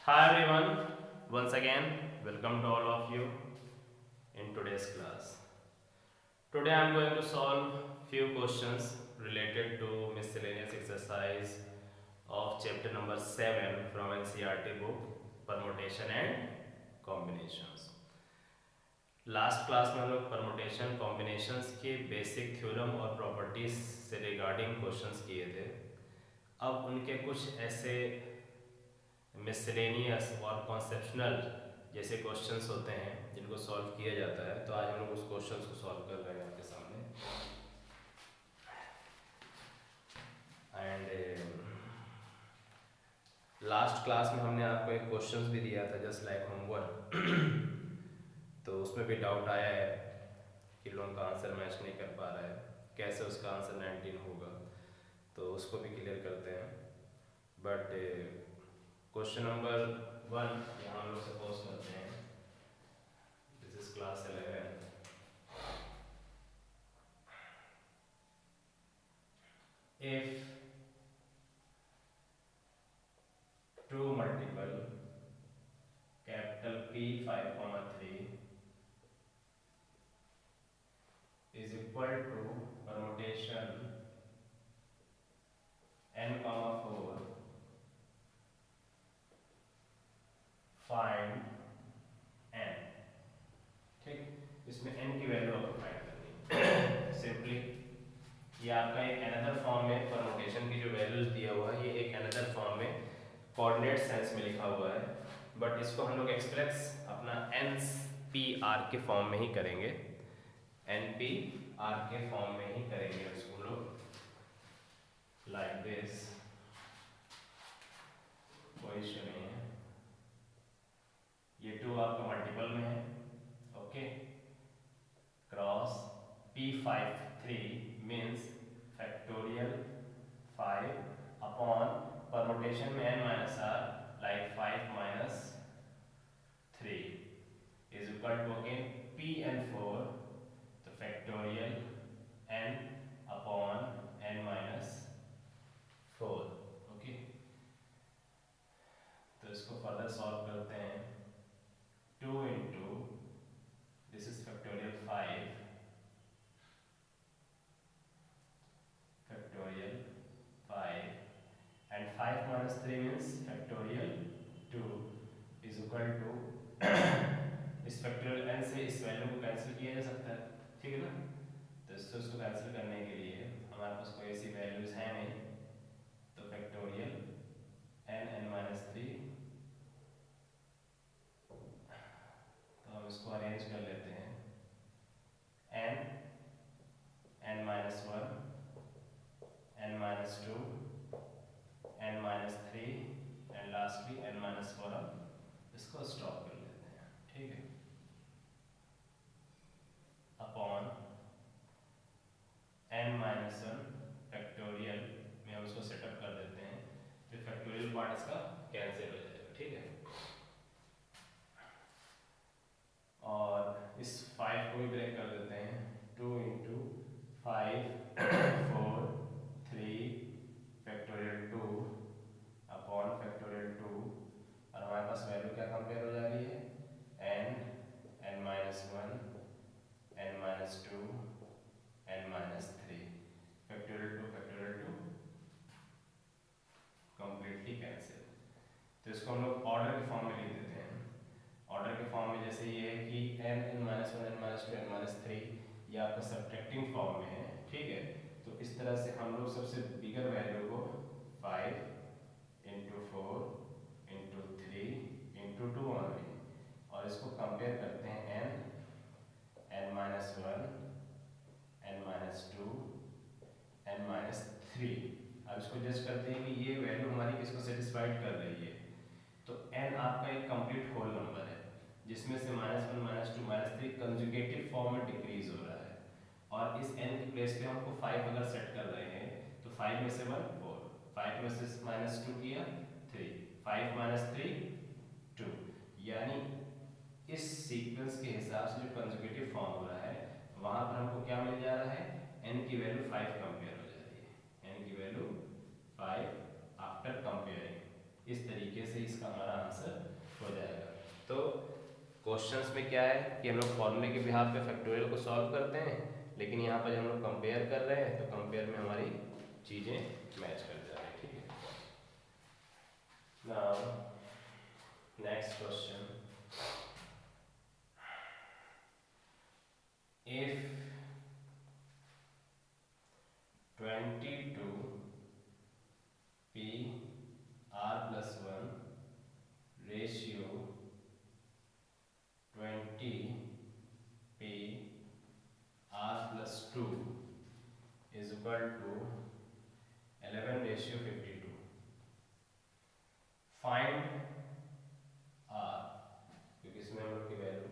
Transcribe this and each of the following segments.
Hi everyone, once again, welcome to all of you in today's class. Today I am going to solve few questions related to miscellaneous exercise of chapter number 7 from NCERT book, permutation and combinations. Last class में हम लोग permutation combinations के basic theorem और properties से regarding questions किए थे। अब उनके कुछ ऐसे मिसलेनियस और कॉन्सेप्शनल जैसे क्वेश्चंस होते हैं जिनको सॉल्व किया जाता है, तो आज हम लोग उस क्वेश्चंस को सॉल्व कर रहे हैं आपके सामने। एंड लास्ट क्लास में हमने आपको एक क्वेश्चंस भी दिया था जस्ट लाइक होमवर्क तो उसमें भी डाउट आया है कि लोगों का आंसर मैच नहीं कर पा रहा है, कैसे उसका आंसर 19 होगा, तो उसको भी क्लियर करते हैं। बट क्वेश्चन नंबर 1 यहाँ हम लोग सपोज करते हैं, this is class 11। If 2 multiple capital P 5, 3 is equal to permutation n, 4, find n। ठीक, इसमें n की वैल्यू आपको फाइंड करनी है। सिंपली ये आपका एक अनदर फॉर्म में परमुटेशन की जो वैल्यूज दिया हुआ है, ये एक अनदर फॉर्म में कोऑर्डिनेट सेंस में लिखा हुआ है, बट इसको हम लोग एक्सप्रेस अपना एन पी आर के फॉर्म में ही करेंगे, एन पी आर के फॉर्म में ही करेंगे इसको हम लोग लाइक दिस। कोई इश्यू नहीं है, ये 2 आपका मल्टीपल में है, okay. Cross P5 3 means factorial 5 upon permutation में n minus R like 5 minus 3 is equal to again P and 4, तो factorial n upon n minus 4, okay. तो इसको फर्दर सॉल्व करते हैं। 2 into this is factorial 5 factorial 5 and 5 minus 3 means factorial 2 is equal to इस factorial n से इस value को cancel किया जा सकता है, ठीक है ना। तो इसको कैंसिल करने के लिए हमारे पास कोई ऐसी वैल्यूज है नहीं, तो फैक्टोरियल n n माइनस 3, तो हम इसको अरेंज कर लेते हैं। n n minus 1 n minus 2, n minus 3 and lastly n minus 4। हम इसको स्टॉप कर लेते हैं, ठीक है। अपॉन n minus 1 फैक्टोरियल में हम इसको सेटअप कर देते हैं, तो फैक्टोरियल पार्ट इसका कैंसिल हो जाएगा, ठीक है। और इस 5 को भी ब्रेक कर देते हैं। 2 इंटू 5 4 3 फैक्टोरियल 2 अपॉन फैक्टोरियल 2, और हमारे पास वैल्यू क्या कंपेयर हो जा रही है, n n minus 1 n minus 2 n minus 3 factorial 2 completely cancel. तो इसको हम लोग ऑर्डर के फॉर्म में लिख देते हैं। ऑर्डर के फॉर्म में जैसे ये है कि n n minus 1 n minus 2 n minus 3 ये आपका सब्ट्रैक्टिंग फॉर्म में है, ठीक है। तो इस तरह से हम लोग सबसे बिगर वैल्यू को 5 इंटू 4 इंटू 3 इंटू 2 ओनली, और इसको कंपेयर करते हैं n minus 1 n minus 2 n minus 3। अब इसको जज करते हैं कि ये वैल्यू हमारी किसको सेटिस्फाइड कर रही है, तो n आपका एक कंप्लीट होल नंबर है जिसमें से -1 -2 -3 कंजुगेटिव फॉर्म में डिक्रीज हो रहा है, और इस n की प्लेस पे हमको 5 अगर सेट कर रहे हैं तो 5 में से 1 4, 5 में से -2 किया 3, 5 -3 2, यानी इस सीक्वेंस के हिसाब से जो कंजुगेटिव फॉर्म हो रहा है वहां पर हमको क्या मिल जा रहा है, n की वैल्यू 5 कंपेयर हो जा रही है, n की वैल्यू 5 आफ्टर कंपेयरिंग। इस तरीके से इसका हमारा आंसर हो जाएगा। तो क्वेश्चंस में क्या है कि हम लोग फॉर्मूले के बिहाफ पे फैक्टोरियल को सॉल्व करते हैं, लेकिन यहाँ पर हम लोग कंपेयर कर रहे हैं तो कंपेयर में हमारी चीज़ें मैच कर जा रही है। ठीक है, now next question, if 22 p r plus 1 ratio 20 p r plus 2 is equal to 11 ratio 52. Find r, क्योंकि इसमें हम लोग की वैल्यू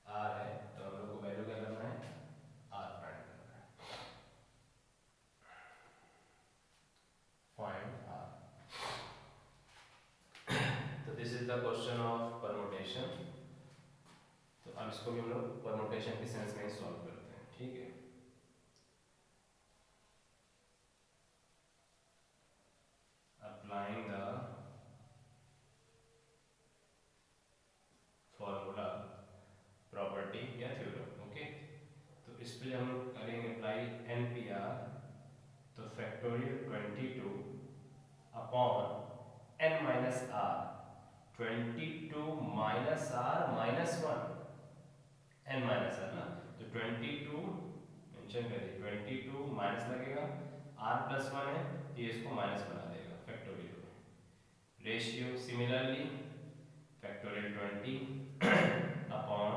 r है तो हम लोग को वैल्यू क्या करना है, r फाइंड करना है। फाइंड r, तो this is the question of permutation. तो अब इसको भी हम लोग परमुटेशन के सेंस में ही सॉल्व करते हैं। ठीक है, अप्लाइंग द फॉर्मूला प्रॉपर्टी या थ्योरम। ओके, तो इस पे हम लोग करेंगे अप्लाई NPR, तो factorial 22 upon n minus r, 22 minus r minus 1, n minus r ना, तो 22 मेंशन कर दिए, 22 माइनस लगेगा, r प्लस 1 है तो ये इसको माइनस बना देगा फैक्टोरियल में। Ratio similarly factorial 20 upon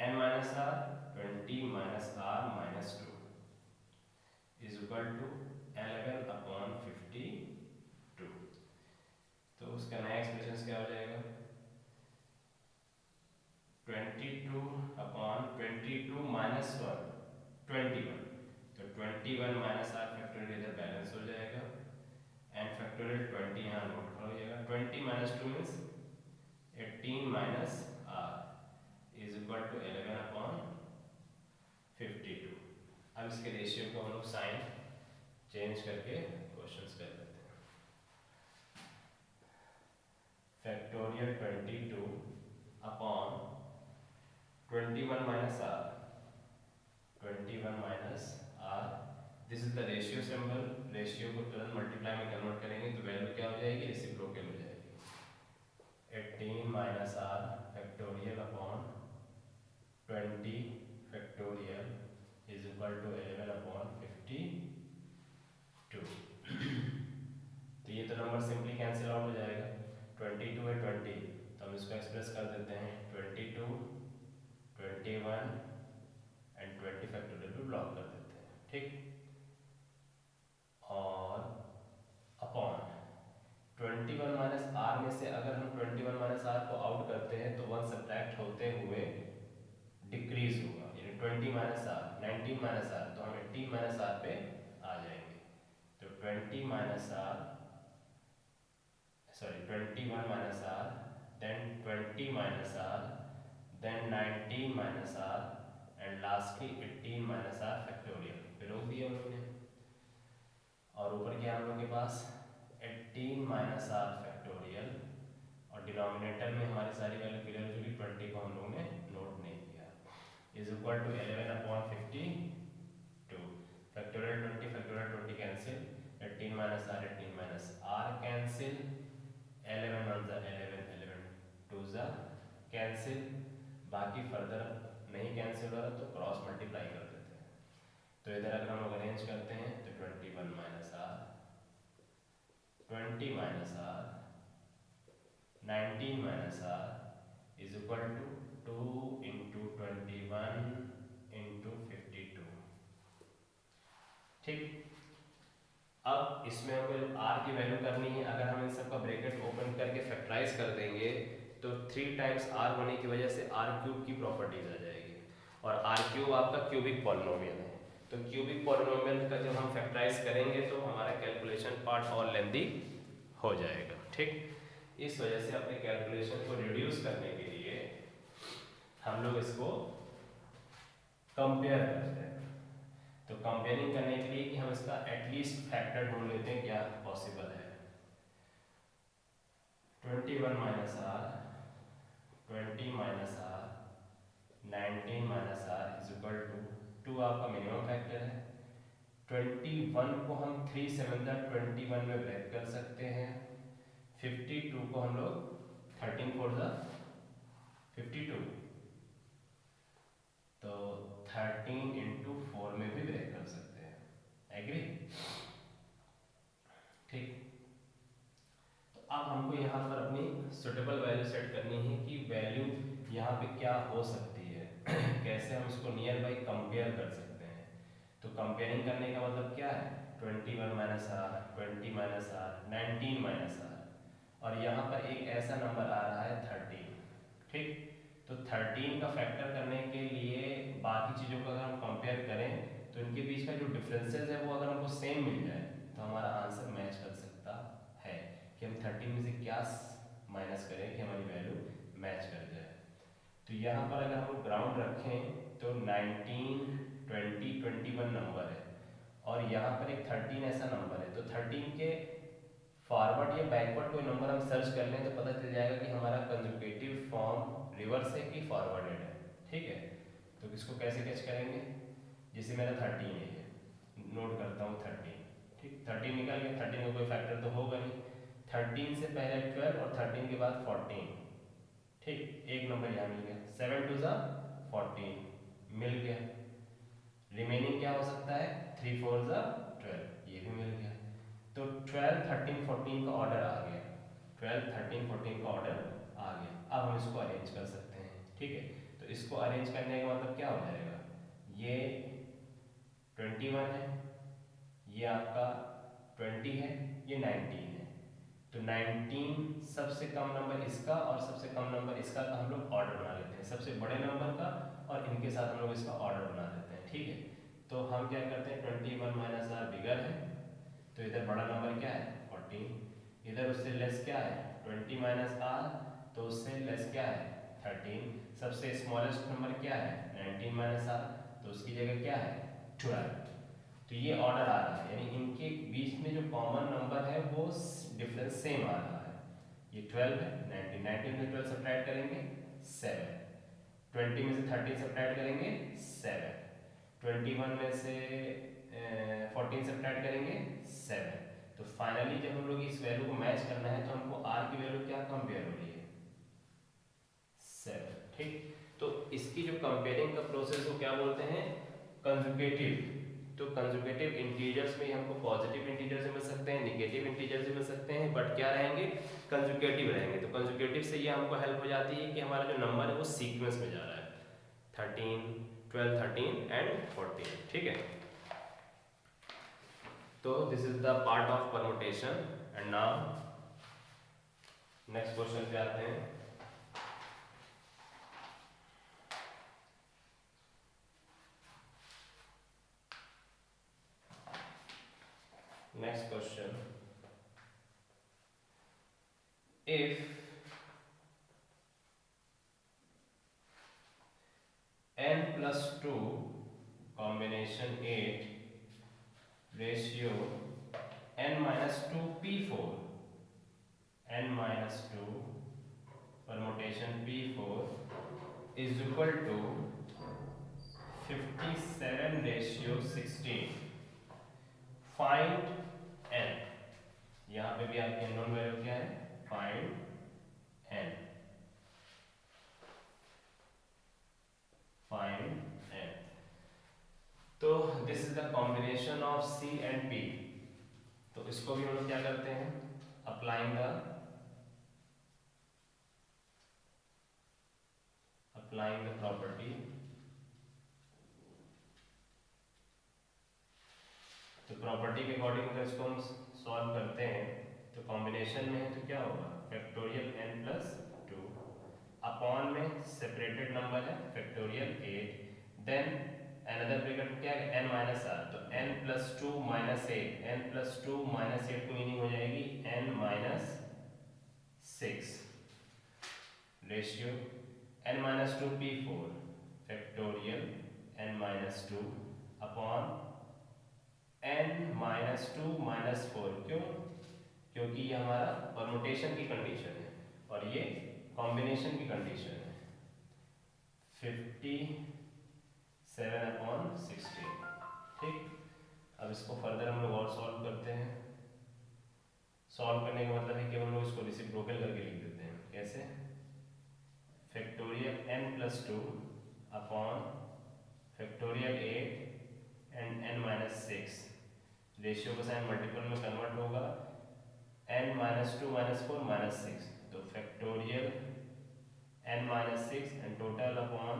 n minus r, 20 minus r minus 2 is equal to 11 upon 52। तो उसका नया एक्सप्रेशन क्या हो जाएगा, 22 अपॉन 22 माइनस 1 21, तो 21 माइनस r फैक्टोरियल इधर बैलेंस हो जाएगा, एंड फैक्टोरियल 20 यहाँ नोट हो जाएगा। 20 minus 2 means 18 minus r is equal to 11 upon 52। अब इसके रेशियो को हम लोग साइन चेंज करके क्वेश्चंस कर लेते हैं। Factorial 22 upon 21 minus r, 21 minus r, this is the ratio symbol. Ratio को तुरंत मल्टीप्लाई में कन्वर्ट करेंगे तो वैल्यू क्या हो जाएगी, रेसिप्रोकल हो जाएगी। 18 minus r factorial upon 20 factorial is equal to 11 upon 52। तो ये तो नंबर सिंपली कैंसिल आउट हो जाएगा, 22 है 20 तो हम इसको एक्सप्रेस कर देते हैं 22, 21 एंड 20 फैक्टोरियल को ब्लॉक कर देते हैं। ठीक, और अपॉन 21 माइनस आर में से अगर हम 21 माइनस आर को आउट करते हैं तो 1 सब्ट्रैक्ट होते हुए डिक्रीज होगा, यानी 20 माइनस आर 19 माइनस आर, तो हम 18 माइनस आर पे आ जाएंगे। तो 20 minus r, sorry 21 minus r, then 20 minus r, then 19 minus r, and lastly 18 minus r factorial पे रोक दिया हम लोग ने। और ऊपर क्या हम लोग के पास 18 माइनस आर फैक्टोरियल, और डिनोमिनेटर में हमारी सारी वैल्यू क्लियर हो चुकी, 20 को हम लोगों ने नोट नहीं किया, is equal to 11 upon 52 factorial 20 factorial 20 cancel, 18 minus r cancel, 11 1 जा 11, 11 2 जा कैंसिल, बाकी फर्दर नहीं कैंसिल हो रहा तो क्रॉस मल्टीप्लाई कर देते हैं। तो इधर अगर हम लोग अरेंज करते हैं तो 21 minus r, 20 minus r, 19 minus r is equal to 2 into 21 into 52। ठीक, अब इसमें हमें r की वैल्यू करनी है। अगर हम इन सब का ब्रैकेट ओपन करके फैक्टराइज कर देंगे तो 3 टाइम्स r होने की वजह से r क्यूब की प्रॉपर्टीज आ जाएगी, और r क्यूब आपका क्यूबिक पॉलिनोमियल है। तो क्यूबिक पॉलिनोमियल का जब हम फैक्टराइज करेंगे तो हमारा कैलकुलेशन पार्ट और लेंथी हो जाएगा। ठीक, इस वजह से अपने कैलकुलेशन को रिड्यूस करने के लिए हम लोग इसको कंपेयर करते हैं। तो कंपेयरिंग करने के लिए कि हम इसका एटलीस्ट फैक्टर ढूंढ लेते हैं क्या पॉसिबल है। 21 minus r 20 minus r 19 minus r is equal to 2 आपका मिनिमम फैक्टर है। 21 को हम 3 7 21 में ब्रेक कर सकते हैं। 52 को हम लोग 13 4 52, तो 13 इंटू 4 में भी ब्रेक कर सकते हैं। एग्री? ठीक। तो अब हमको यहाँ पर अपनी सुटेबल वैल्यू सेट करनी है कि वैल्यू यहाँ पे क्या हो सकती है कैसे हम इसको नियर बाई कंपेयर कर सकते हैं। तो कंपेयरिंग करने का मतलब क्या है, 21 minus r 20 minus r 19 minus r, और यहाँ पर एक ऐसा नंबर आ रहा है 13। ठीक, तो 13 का फैक्टर करने के लिए बाकी चीज़ों को अगर हम कंपेयर करें तो इनके बीच का जो डिफरेंसेस है वो अगर हमको सेम मिल जाए तो हमारा आंसर मैच कर सकता है कि हम 13 में से क्या माइनस करें कि हमारी वैल्यू मैच कर जाए। तो यहाँ पर अगर हम ग्राउंड रखें तो 19 20 21 नंबर है और यहाँ पर एक 13 ऐसा नंबर है, तो 13 के फॉरवर्ड या बैकवर्ड कोई नंबर हम सर्च कर लें तो पता चल जाएगा कि हमारा कंजुगेटिव फॉर्म रिवर्स है कि फॉरवर्डेड है। ठीक है, तो इसको कैसे कैच करेंगे, जैसे मेरा 13 है, नोट करता हूँ 13। ठीक, 13 निकल गया, 13 का कोई फैक्टर तो होगा नहीं। 13 से पहले 12 और 13 के बाद 14। ठीक, एक नंबर यहाँ मिल गया, 7 2 14 मिल गया। रिमेनिंग क्या हो सकता है, 3 4 12, ये भी मिल गया। तो 12 13 14 का ऑर्डर आ गया, 12 13 14 का ऑर्डर आ गया। अब हम इसको अरेंज कर सकते हैं। ठीक है, तो इसको अरेंज करने का मतलब क्या हो जाएगा, ये 21 है, ये आपका 20 है, ये 19 है। तो 19 सबसे कम नंबर इसका और सबसे कम नंबर इसका का हम लोग ऑर्डर बना लेते हैं, सबसे बड़े नंबर का और इनके साथ हम लोग इसका ऑर्डर बना लेते हैं। ठीक है, तो हम क्या करते हैं, 21 माइनस आर बिगर है तो इधर बड़ा नंबर क्या है 14, इधर उससे लेस क्या है 20 माइनस आर तो उससे लेस क्या है 13, सबसे स्मॉलेस्ट नंबर क्या है 19 माइनस आर तो उसकी जगह क्या है 12। तो ये ऑर्डर आ रहा है, यानी इनके बीच में जो कॉमन नंबर है वो डिफरेंस सेम आ रहा है। ये 12 है, 19 में 12 सब्ट्रैक्ट करेंगे 7, 20 में से 13 सब्ट्रैक्ट करेंगे 7, 21 में से 14 सब्ट्रैक्ट करेंगे 7। तो फाइनली जब हम लोग इस वैल्यू को मैच करना है तो हमको r की वैल्यू क्या कंपेयर हो रही है 7। ठीक, तो इसकी जो कंपेयरिंग का प्रोसेस को क्या बोलते हैं, कंजुगेटिव। तो कंजुगेटिव इंटीजर्स में हमको पॉजिटिव इंटीजर से मिल सकते हैं, नेगेटिव इंटीजर से मिल सकते हैं, बट क्या रहेंगे कंजुगेटिव रहेंगे। तो कंजुगेटिव से ये हमको हेल्प हो जाती है कि हमारा जो नंबर है वो सीक्वेंस में जा रहा है, 13 12 13 एंड 14। ठीक है, तो this is the part of permutation and now next question पे आते हैं। Next question, if n plus 2 combination 8 ratio n minus 2 p4, n minus 2 permutation p4 is equal to 57 ratio 16, find n। यहाँ पे भी आपकी अननोन वैल्यू क्या है, find n, find n। तो this is the combination of C and P। तो इसको भी हम लोग क्या करते हैं, अप्लाइंग द प्रॉपर्टी। तो प्रॉपर्टी के अकॉर्डिंग अगर इसको हम सॉल्व करते हैं तो कॉम्बिनेशन में है तो क्या होगा, फैक्टोरियल n प्लस 2 अपॉन में सेपरेटेड नंबर है फैक्टोरियल 8, देन अनदर ब्रैकेट में क्या है n माइनस आर, तो n plus 2 minus 8, n plus 2 minus 8 की मीनिंग हो जाएगी n minus 6 ratio n minus 2 p4 factorial n minus 2 upon n minus 2 minus 4। क्यों, क्योंकि ये हमारा परमुटेशन की कंडीशन है। और ये कॉम्बिनेशन की कंडीशन है 57/16। ठीक, अब इसको फर्दर हम लोग और सॉल्व करते हैं। सॉल्व करने का मतलब है कि हम लोग इसको रेसिप्रोकल करके लिख देते हैं। कैसे? Factorial n+2 upon factorial 8 and n-6। Ratio का साइन मल्टीपल में कन्वर्ट होगा, n-2 -4 -6, तो factorial n-6 and total upon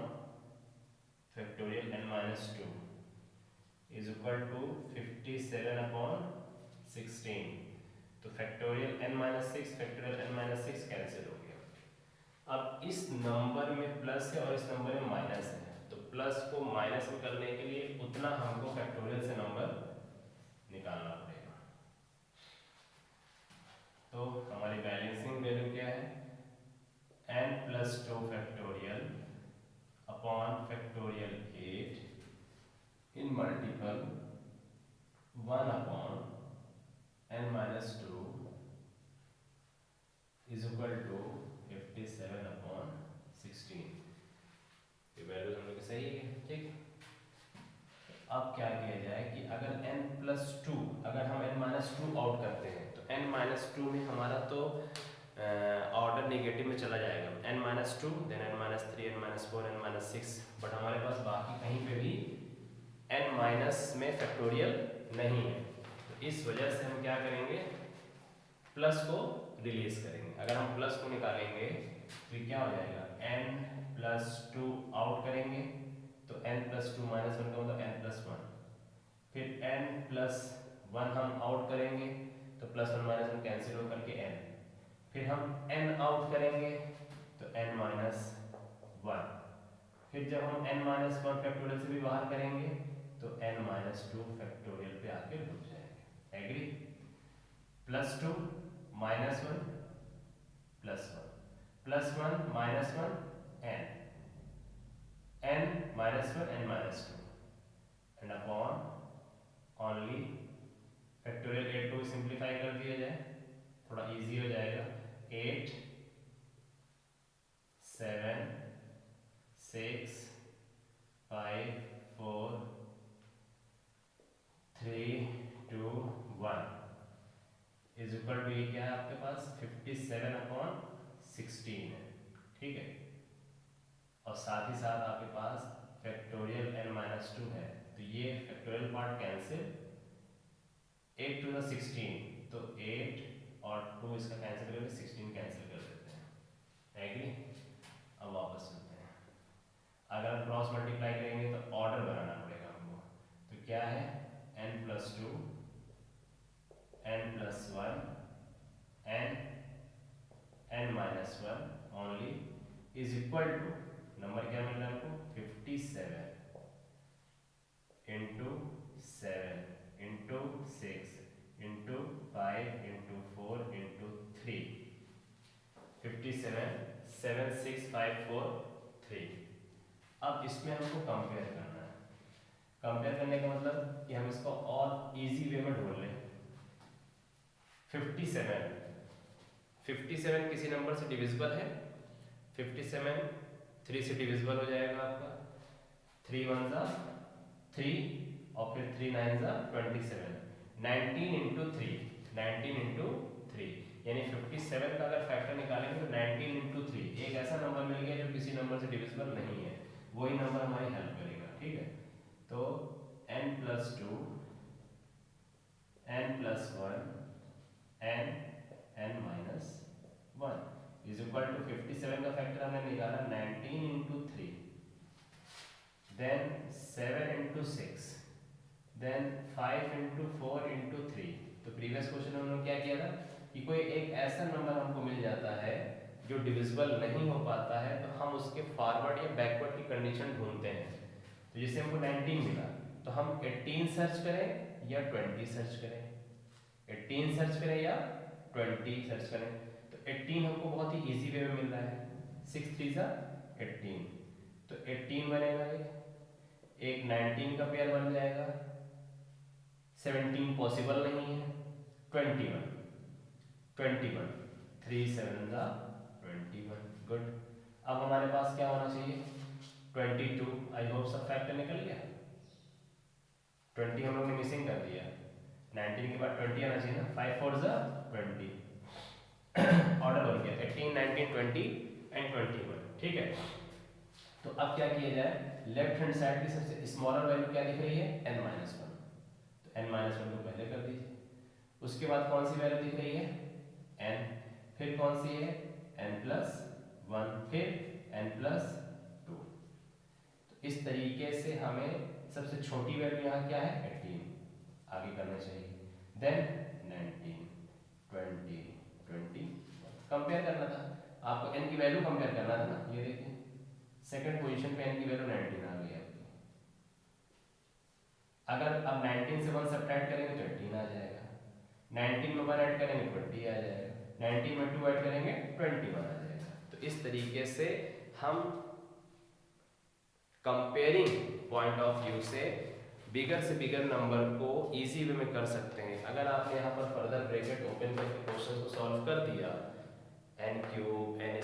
factorial n-2 is equal to 57/16। तो factorial n-6 factorial n-6 cancel हो गया। अब इस नंबर में प्लस है और इस नंबर में माइनस है, तो प्लस को माइनस में करने के लिए उतना हमको फैक्टोरियल से नंबर निकालना पड़ेगा। तो हमारी बैलेंसिंग वैल्यू क्या है? n+2 factorial upon factorial 8 in multiple 1 upon n-2 is equal to 57/16। ये वैल्यू हम लोग सही है। ठीक, अब क्या किया जाए कि अगर n+2 अगर हम n-2 आउट करते हैं तो n-2 में हमारा तो ऑर्डर नेगेटिव में चला जाएगा, n-2 then n-3 n-4 n-6, but हमारे पास बाकी कहीं पे भी n- में फैक्टोरियल नहीं है। तो इस वजह से हम क्या करेंगे, प्लस को रिलीज करेंगे। अगर हम प्लस को निकालेंगे तो क्या हो जाएगा, n+2 आउट करेंगे तो n+2 -1 का मतलब n+1, फिर n+1 हम आउट करेंगे तो +1 -1 कैंसिल होकर के n, फिर हम n आउट करेंगे तो n-1, फिर जब हम n-1 फैक्टोरियल से भी बाहर करेंगे तो n-2 फैक्टोरियल पे आके रुक जाएंगे। Agree? +2 -1 +1 +1 -1 n n-1 n-2 and upon only factorial 8 को सिंप्लीफाई कर दिया जाए, थोड़ा इजी हो जाएगा। 8 7 6 5 4 3 2 1 इज इक्वल टू, ये क्या है आपके पास 57/16 है। ठीक है, और साथ ही साथ आपके पास फैक्टोरियल n-2 है, तो ये factorial part cancel, 8 to the 16, तो 8 और 2 इसका कैंसिल करके 16 कैंसिल कर देते हैं। एग्री? अब वापस चलते हैं। अगर हम क्रॉस मल्टीप्लाई करेंगे तो ऑर्डर बनाना पड़ेगा हमको, तो क्या है, n+2 n+1 n-1 only is equal to, number क्या मिल रहा है हमको, 57 into 7 into 6 into 5 into 4 into 3, 57 7 6 5 4 3। अब इसमें हमको कंपेयर करना है। कंपेयर करने का मतलब कि हम इसको और इजी वे में ढूंढ लें। 57 किसी नंबर से डिविजिबल है, 57 3 से डिविजिबल हो जाएगा आपका, 3 1 3 और फिर 3 9 27, 19 इंटू 3 यानी 57 का अगर फैक्टर निकालेंगे तो 19 इंटू 3, एक ऐसा नंबर मिल गया जो किसी नंबर से डिविजिबल नहीं है, वही नंबर हमारी हेल्प करेगा। ठीक है, तो n+2 n+1 n-1 is equal to 57 का फैक्टर हमने निकाला 19 into 3, then 7 into 6, then 5 into 4 into 3। तो प्रीवियस क्वेश्चन में हमने क्या किया था कि कोई एक ऐसा नंबर हमको मिल जाता है जो डिविजिबल नहीं हो पाता है, तो हम उसके फॉरवर्ड या बैकवर्ड की कंडीशन ढूंढते हैं। तो जैसे हमको 19 मिला तो हम 18 सर्च करें या 20 सर्च करें, 18 सर्च करें या 20 सर्च करें। तो 18 हमको बहुत ही इजी वे में मिल रहा है, 6 3 18, तो 18 बनेगा, एक 19 का पेयर बन जाएगा, 17 पॉसिबल नहीं है, 21 3 7 21, 21। गुड। अब हमारे पास क्या होना चाहिए 22। आई होप सब फैक्टर निकल गया। 20 हम लोग ने मिसिंग कर दिया। 19 के बाद 20 आना चाहिए ना। 5 4 ज़ा 20। ऑर्डर बन गया 18 19 20 एंड 21। ठीक है। तो अब क्या किया जाए, लेफ्ट हैंड साइड की सबसे स्मॉलर वैल्यू क्या दिख रही है n-1। तो n-1 को पहले कर दीजिए। उसके बाद कौन सी वैल्यू दिख रही है n, फिर कौन सी है n+1, फिर n+2। तो इस तरीके से हमें सबसे छोटी वैल्यू यहाँ क्या है 18 आगे करना चाहिए। देन 19 20 20 कंपेयर करना था आपको, n की वैल्यू कंपेयर करना था ना। ये देखिए सेकंड पोजीशन पे n की वैल्यू 19 आ गई आपकी। अगर अब 19 से 1 सब्ट्रैक्ट करेंगे तो 18 आ जाएगा। 19 में 1 ऐड करेंगे 20 आ जाएगा। 19 में 2 ऐड करेंगे 21 आ जाएगा। तो इस तरीके से हम कंपेयरिंग पॉइंट ऑफ व्यू से बिगर से बिगर नंबर को इजी वे में कर सकते हैं। अगर आपने यहाँ पर फर्दर ब्रैकेट ओपन करके क्वेश्चन को सॉल्व कर दिया n³ n²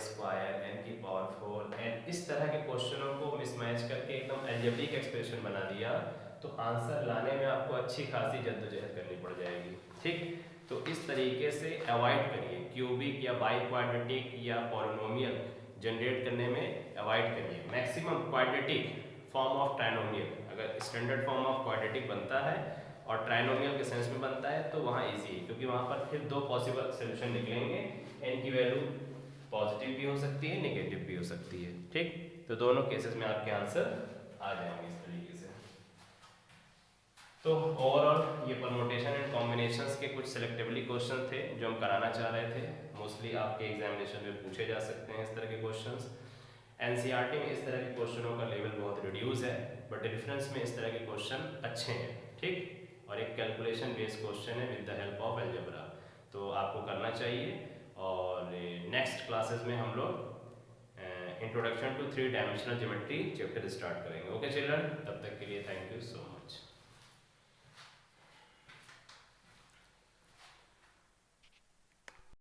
n⁴ n, इस तरह के क्वेश्चनों को मिसमैच करके एकदम अलजेब्रिक एक्सप्रेशन बना दिया तो आंसर लाने में आपको अच्छी खासी जद्दोजहद करनी पड़ जाएगी। ठीक, तो इस तरीके से अवॉइड करिए क्यूबिक या बाई क्वाड्रेटिक या पॉलिनोमियल जनरेट करने में अवॉइड करिए। Maximum quadratic form of trinomial, अगर स्टैंडर्ड फॉर्म ऑफ क्वाड्रेटिक बनता है और ट्राइनोमियल के सेंस में बनता है तो वहाँ इजी है, क्योंकि वहाँ पर फिर दो पॉसिबल सोल्यूशन निकलेंगे। n की वैल्यू पॉजिटिव भी हो सकती है, नेगेटिव भी हो सकती है। ठीक, तो दोनों केसेस में आपके आंसर आ जाएंगे इस तरीके से। तो ओवरऑल ये परमुटेशन एंड कॉम्बिनेशंस के कुछ सिलेक्टिवली क्वेश्चन थे जो हम कराना चाह रहे थे। मोस्टली आपके एग्जामिनेशन में पूछे जा सकते हैं इस तरह के क्वेश्चंस। एनसीईआरटी में इस तरह के क्वेश्चनों का लेवल बहुत रिड्यूस है, बट रेफरेंस में इस तरह के क्वेश्चन अच्छे हैं। ठीक, और एक कैलकुलेशन बेस्ड क्वेश्चन है with the help of algebra, तो आपको करना चाहिए। और नेक्स्ट क्लासेस में हम लोग introduction to 3 dimensional geometry chapter start करेंगे। ओके चिल्ड्रन, तब तक के लिए थैंक यू सो मच।